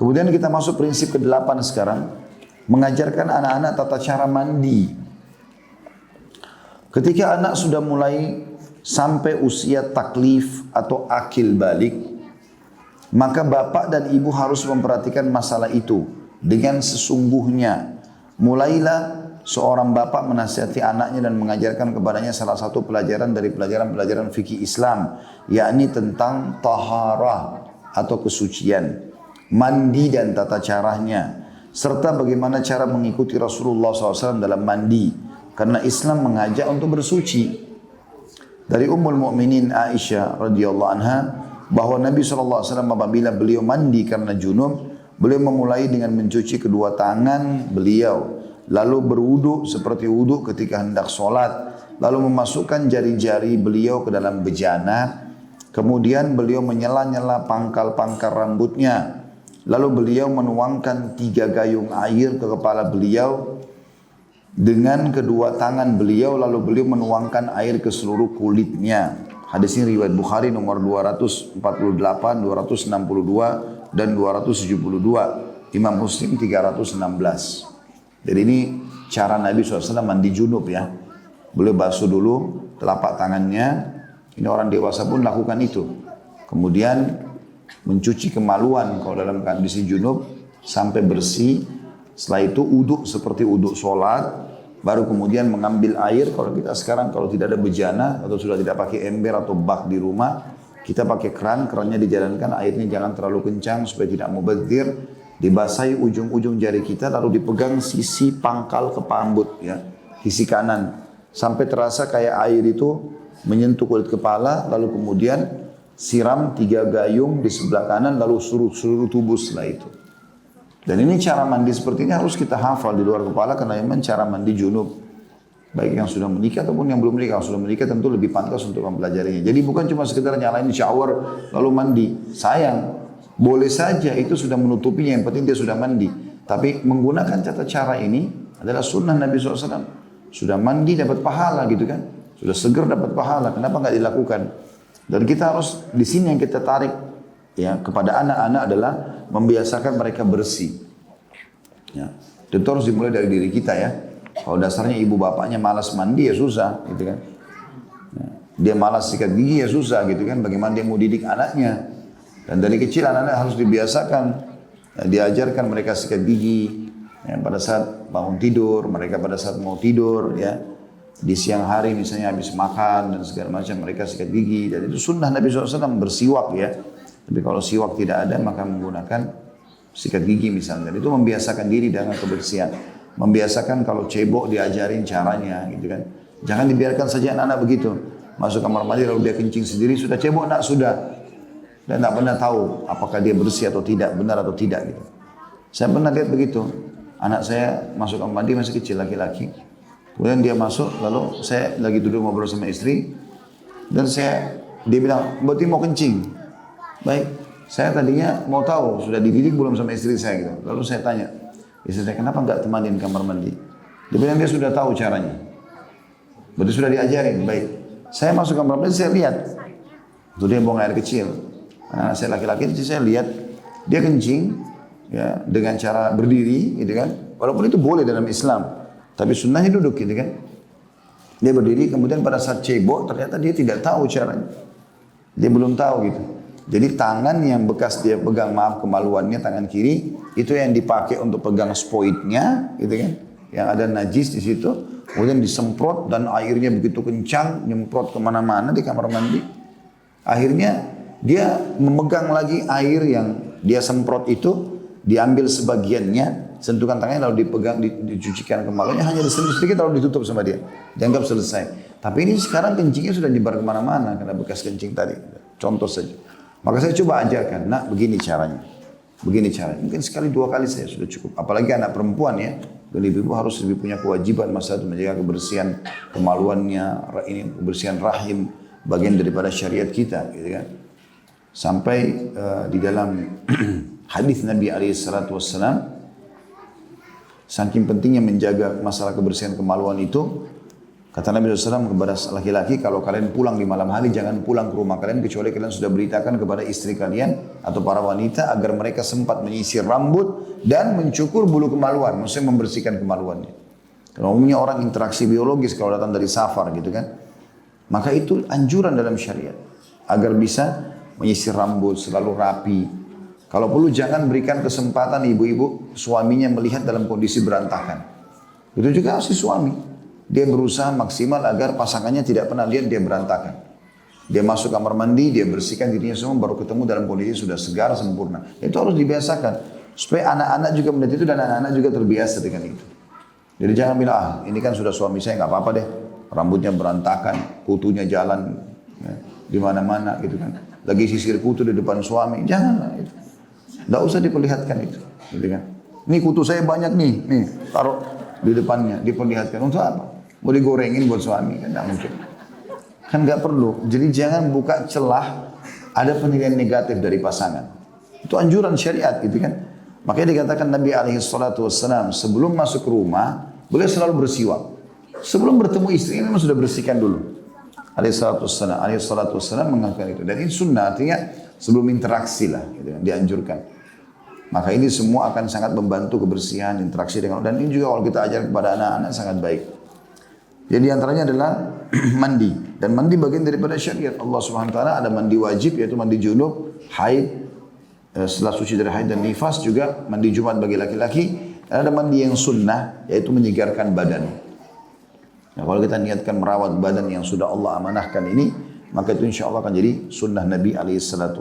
Kemudian kita masuk prinsip ke-8 sekarang. Mengajarkan anak-anak tata cara mandi. Ketika anak sudah mulai sampai usia taklif atau akil balik, maka bapak dan ibu harus memperhatikan masalah itu dengan sesungguhnya. Mulailah seorang bapak menasihati anaknya dan mengajarkan kepadanya salah satu pelajaran dari pelajaran-pelajaran fikih Islam, yakni tentang taharah atau kesucian, mandi dan tata caranya, serta bagaimana cara mengikuti Rasulullah SAW dalam mandi, karena Islam mengajak untuk bersuci. Dari Ummul Mukminin Aisyah radhiyallahu anha bahwa Nabi SAW apabila beliau mandi karena junub, beliau memulai dengan mencuci kedua tangan beliau, lalu berwudu seperti wudu ketika hendak sholat, lalu memasukkan jari-jari beliau ke dalam bejana, kemudian beliau menyela-nyela pangkal-pangkal rambutnya, lalu beliau menuangkan 3 gayung air ke kepala beliau dengan kedua tangan beliau, lalu beliau menuangkan air ke seluruh kulitnya. Hadis ini riwayat Bukhari nomor 248, 262 dan 272. Imam Muslim 316. Jadi ini cara Nabi SAW mandi junub ya. Beliau basuh dulu telapak tangannya. Ini orang dewasa pun lakukan itu. Kemudian mencuci kemaluan kalau dalam kondisi junub sampai bersih. Setelah itu uduk seperti uduk sholat, baru kemudian mengambil air. Kalau kita sekarang kalau tidak ada bejana atau sudah tidak pakai ember atau bak di rumah, kita pakai kerannya dijalankan, airnya jangan terlalu kencang supaya tidak mubadzir. Dibasahi ujung-ujung jari kita, lalu dipegang sisi pangkal kepambut ya, sisi kanan, sampai terasa kayak air itu menyentuh kulit kepala, lalu kemudian siram 3 gayung di sebelah kanan, lalu seluruh tubuh setelah itu. Dan ini cara mandi seperti ini harus kita hafal di luar kepala, karena memang cara mandi junub, baik yang sudah menikah ataupun yang belum menikah. Kalau sudah menikah tentu lebih pantas untuk mempelajarinya. Jadi bukan cuma sekedar nyalain shower lalu mandi. Sayang, boleh saja itu sudah menutupinya, yang penting dia sudah mandi. Tapi menggunakan tata cara ini adalah sunnah Nabi SAW. Sudah mandi dapat pahala gitu kan. Sudah seger dapat pahala, kenapa nggak dilakukan? Dan kita harus, di sini yang kita tarik ya kepada anak-anak adalah membiasakan mereka bersih. Ya, itu harus dimulai dari diri kita ya. Kalau dasarnya ibu bapaknya malas mandi ya susah, gitu kan. Ya, dia malas sikat gigi ya susah, gitu kan. Bagaimana dia mau didik anaknya? Dan dari kecil anak-anak harus dibiasakan, ya, diajarkan mereka sikat gigi. Ya, pada saat bangun tidur, mereka pada saat mau tidur, ya. Di siang hari misalnya habis makan dan segala macam mereka sikat gigi. Dan itu sunnah Nabi SAW bersiwak ya. Tapi kalau siwak tidak ada maka menggunakan sikat gigi misalnya. Dan itu membiasakan diri dengan kebersihan. Membiasakan kalau cebok diajarin caranya gitu kan. Jangan dibiarkan saja anak-anak begitu. Masuk kamar mandi lalu dia kencing sendiri, sudah cebok nak sudah. Dan tak pernah tahu apakah dia bersih atau tidak, benar atau tidak gitu. Saya pernah lihat begitu. Anak saya masuk kamar mandi masih kecil laki-laki. Kemudian dia masuk, lalu saya lagi duduk ngobrol sama istri. Dan dia bilang, berarti mau kencing. Baik, saya tadinya mau tahu sudah dididik belum sama istri saya gitu. Lalu saya tanya, istri saya kenapa enggak temanin kamar mandi? Dia bilang dia sudah tahu caranya. Berarti sudah diajarin. Baik, saya masuk kamar mandi saya lihat, itu dia buang air kecil. Nah, saya laki-laki saya lihat dia kencing ya dengan cara berdiri, gitu kan? Walaupun itu boleh dalam Islam, tapi sunnahnya duduk, gitu kan? Dia berdiri, kemudian pada saat cebok ternyata dia tidak tahu caranya. Dia belum tahu gitu. Jadi tangan yang bekas dia pegang, maaf kemaluannya tangan kiri, itu yang dipakai untuk pegang spoitnya, gitu kan? Yang ada najis di situ, kemudian disemprot dan airnya begitu kencang, nyemprot kemana-mana di kamar mandi. Akhirnya dia memegang lagi air yang dia semprot itu, diambil sebagiannya, sentuhkan tangannya lalu dipegang, dicucikan kemaluannya, hanya disentuh sedikit lalu ditutup sama dia. Dianggap selesai. Tapi ini sekarang kencingnya sudah dibar kemana-mana karena bekas kencing tadi. Contoh saja. Maka saya coba ajarkan, nak begini caranya. Begini caranya. Mungkin sekali 2 kali saya sudah cukup. Apalagi anak perempuan ya. Dan ibu harus lebih punya kewajiban masalah itu menjaga kebersihan kemaluannya, ini kebersihan rahim, bagian daripada syariat kita, gitu kan. Sampai di dalam hadis Nabi SAW, saking pentingnya menjaga masalah kebersihan kemaluan itu, Kata Nabi SAW kepada laki-laki, kalau kalian pulang di malam hari, jangan pulang ke rumah kalian kecuali kalian sudah beritakan kepada istri kalian atau para wanita agar mereka sempat menyisir rambut dan mencukur bulu kemaluan, maksudnya membersihkan kemaluannya. Karena umumnya orang interaksi biologis kalau datang dari safar gitu kan. Maka itu anjuran dalam syariat. Agar bisa menyisir rambut, selalu rapi. Kalau perlu jangan berikan kesempatan ibu-ibu suaminya melihat dalam kondisi berantakan. Itu juga si suami. Dia berusaha maksimal agar pasangannya tidak pernah lihat dia berantakan. Dia masuk kamar mandi, dia bersihkan dirinya semua, baru ketemu dalam kondisi sudah segar, sempurna. Itu harus dibiasakan. Supaya anak-anak juga melihat itu dan anak-anak juga terbiasa dengan itu. Jadi jangan bilang, ini kan sudah suami saya, nggak apa-apa deh. Rambutnya berantakan, kutunya jalan ya, di mana-mana gitu kan. Lagi sisir kutu di depan suami, janganlah itu. Nggak usah diperlihatkan itu. Gitu kan. Ini kutu saya banyak nih taruh di depannya, diperlihatkan untuk apa? Mau digorengin buat suami, kan tidak mungkin. Kan nggak perlu. Jadi jangan buka celah ada penilaian negatif dari pasangan. Itu anjuran syariat gitu kan. Makanya dikatakan Nabi SAW sebelum masuk ke rumah, boleh selalu bersiwak. Sebelum bertemu istri memang sudah bersihkan dulu. Alaihissalam mengatakan itu. Dan ini sunnah, artinya sebelum interaksi lah, gitu, dianjurkan. Maka ini semua akan sangat membantu kebersihan, interaksi dengan orang. Dan ini juga kalau kita ajar kepada anak-anak sangat baik. Jadi antaranya adalah mandi. Dan mandi bagian daripada syariat. Allah Subhanahu Wa Taala ada mandi wajib yaitu mandi junub, haid, setelah suci dari haid dan nifas juga mandi Jumat bagi laki-laki. Dan ada mandi yang sunnah yaitu menyegarkan badan. Nah, kalau kita niatkan merawat badan yang sudah Allah amanahkan ini, maka itu insya Allah akan jadi sunnah Nabi alaihissalam.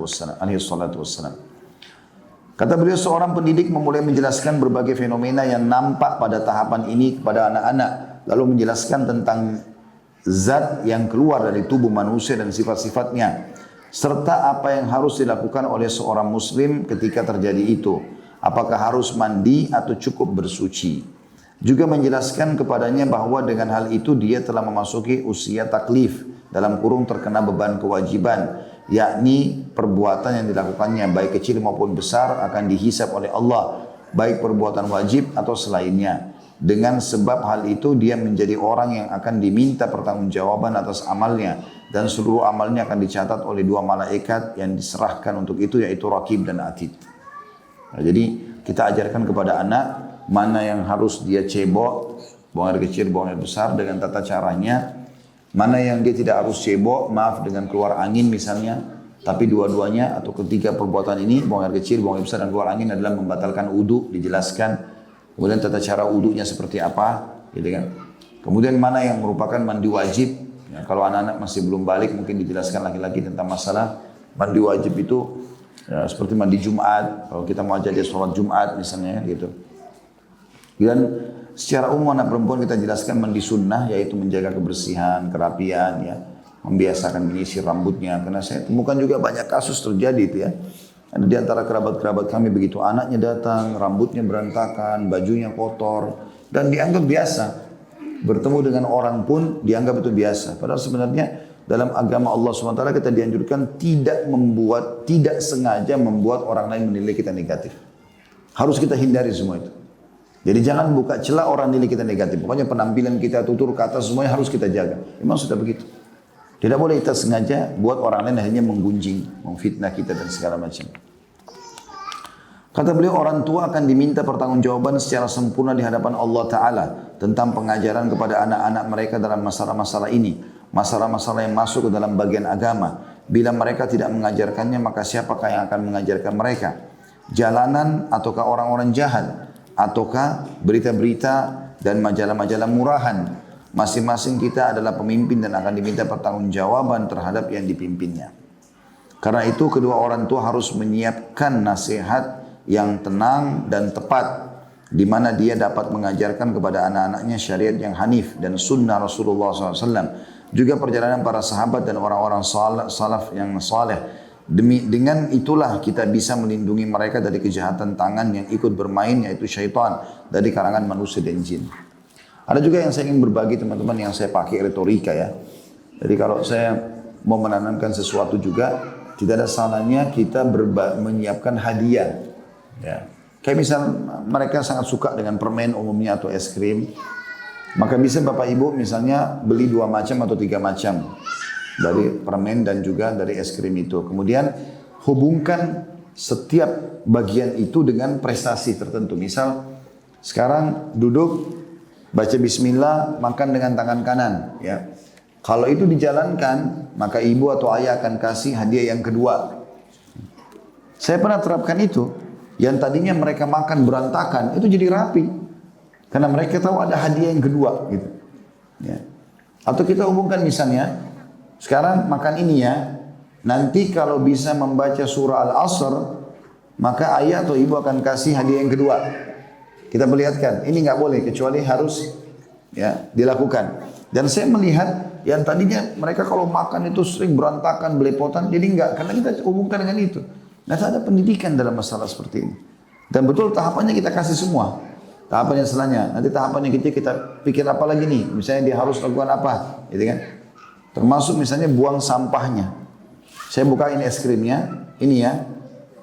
Kata beliau, seorang pendidik memulai menjelaskan berbagai fenomena yang nampak pada tahapan ini kepada anak-anak. Lalu menjelaskan tentang zat yang keluar dari tubuh manusia dan sifat-sifatnya. Serta apa yang harus dilakukan oleh seorang muslim ketika terjadi itu. Apakah harus mandi atau cukup bersuci. Juga menjelaskan kepadanya bahwa dengan hal itu dia telah memasuki usia taklif. Dalam kurung terkena beban kewajiban. Yakni perbuatan yang dilakukannya baik kecil maupun besar akan dihisab oleh Allah. Baik perbuatan wajib atau selainnya. Dengan sebab hal itu dia menjadi orang yang akan diminta pertanggungjawaban atas amalnya. Dan seluruh amalnya akan dicatat oleh dua malaikat yang diserahkan untuk itu yaitu Raqib dan Atid. Nah, jadi kita ajarkan kepada anak mana yang harus dia cebok, buang air kecil, buang air besar dengan tata caranya. Mana yang dia tidak harus cebok, maaf dengan keluar angin misalnya. Tapi dua-duanya atau ketiga perbuatan ini, buang air kecil, buang air besar dan keluar angin adalah membatalkan wudu, dijelaskan. Kemudian tata cara wudunya seperti apa, gitu kan. Kemudian mana yang merupakan mandi wajib. Ya, kalau anak-anak masih belum balik, mungkin dijelaskan lagi-lagi tentang masalah mandi wajib itu ya, seperti mandi Jumat. Kalau kita mau ajar dia sholat Jumat misalnya, gitu. Dan secara umum anak perempuan kita jelaskan mandi sunnah, yaitu menjaga kebersihan, kerapian, ya, membiasakan menyisir rambutnya. Karena saya temukan juga banyak kasus terjadi itu ya. Ada di antara kerabat-kerabat kami begitu anaknya datang, rambutnya berantakan, bajunya kotor, dan dianggap biasa. Bertemu dengan orang pun dianggap itu biasa. Padahal sebenarnya dalam agama Allah SWT kita dianjurkan tidak sengaja membuat orang lain menilai kita negatif. Harus kita hindari semua itu. Jadi jangan buka celah orang nilai kita negatif. Pokoknya penampilan kita, tutur kata semuanya harus kita jaga. Memang sudah begitu. Tidak boleh kita sengaja buat orang lain akhirnya menggunjing, memfitnah kita dan segala macam. Kata beliau, orang tua akan diminta pertanggungjawaban secara sempurna di hadapan Allah Ta'ala tentang pengajaran kepada anak-anak mereka dalam masalah-masalah ini. Masalah-masalah yang masuk ke dalam bagian agama. Bila mereka tidak mengajarkannya, maka siapakah yang akan mengajarkan mereka? Jalanan ataukah orang-orang jahat? Ataukah berita-berita dan majalah-majalah murahan? Masing-masing kita adalah pemimpin dan akan diminta pertanggungjawaban terhadap yang dipimpinnya. Karena itu kedua orang tua harus menyiapkan nasihat yang tenang dan tepat di mana dia dapat mengajarkan kepada anak-anaknya syariat yang hanif dan sunnah Rasulullah SAW. Juga perjalanan para sahabat dan orang-orang salaf yang saleh. Dengan itulah kita bisa melindungi mereka dari kejahatan tangan yang ikut bermain yaitu syaitan dari kalangan manusia dan jin. Ada juga yang saya ingin berbagi teman-teman yang saya pakai retorika ya. Jadi kalau saya mau menanamkan sesuatu juga, tidak ada salahnya kita menyiapkan hadiah. Ya. Kayak misal mereka sangat suka dengan permen umumnya atau es krim. Maka bisa Bapak Ibu misalnya beli 2 macam atau 3 macam dari permen dan juga dari es krim itu. Kemudian hubungkan setiap bagian itu dengan prestasi tertentu. Misal sekarang duduk, baca bismillah, makan dengan tangan kanan. Ya. Kalau itu dijalankan, maka ibu atau ayah akan kasih hadiah yang kedua. Saya pernah terapkan itu. Yang tadinya mereka makan berantakan, itu jadi rapi. Karena mereka tahu ada hadiah yang kedua. Gitu. Ya. Atau kita hubungkan misalnya, sekarang makan ini ya, nanti kalau bisa membaca surah Al-Asr, maka ayah atau ibu akan kasih hadiah yang kedua. Kita perlihatkan, ini nggak boleh kecuali harus ya dilakukan. Dan saya melihat yang tadinya mereka kalau makan itu sering berantakan, belepotan, jadi enggak, karena kita hubungkan dengan itu. Nah, ada pendidikan dalam masalah seperti ini. Dan betul tahapannya kita kasih semua. Tahapan yang setelahnya, nanti tahapan yang kecil kita pikir apa lagi nih, misalnya dia harus lakukan apa, gitu kan? Termasuk misalnya buang sampahnya. Saya bukain es krimnya, ini ya.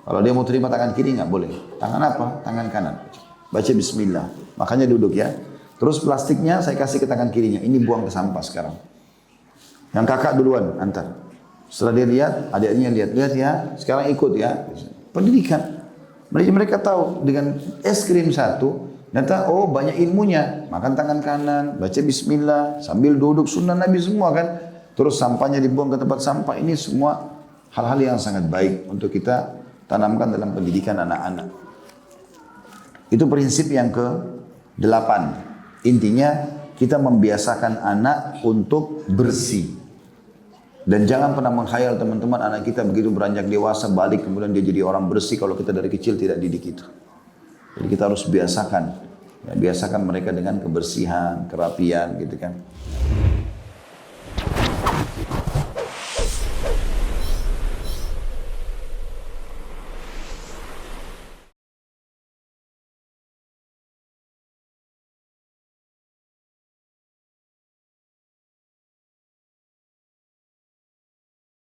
Kalau dia mau terima tangan kiri nggak boleh. Tangan apa? Tangan kanan. Baca bismillah. Makanya duduk ya. Terus plastiknya saya kasih ke tangan kirinya. Ini buang ke sampah sekarang. Yang kakak duluan antar. Setelah dia lihat, adiknya lihat ya. Sekarang ikut ya. Pendidikan. Mereka tahu dengan es krim satu, ternyata oh banyak ilmunya. Makan tangan kanan, baca bismillah, sambil duduk sunnah Nabi semua kan. Terus sampahnya dibuang ke tempat sampah. Ini semua hal-hal yang sangat baik untuk kita tanamkan dalam pendidikan anak-anak. Itu prinsip yang ke-8. Intinya kita membiasakan anak untuk bersih. Dan jangan pernah menghayal teman-teman anak kita begitu beranjak dewasa balik kemudian dia jadi orang bersih kalau kita dari kecil tidak didik itu. Jadi kita harus biasakan. Ya, biasakan mereka dengan kebersihan, kerapian gitu kan.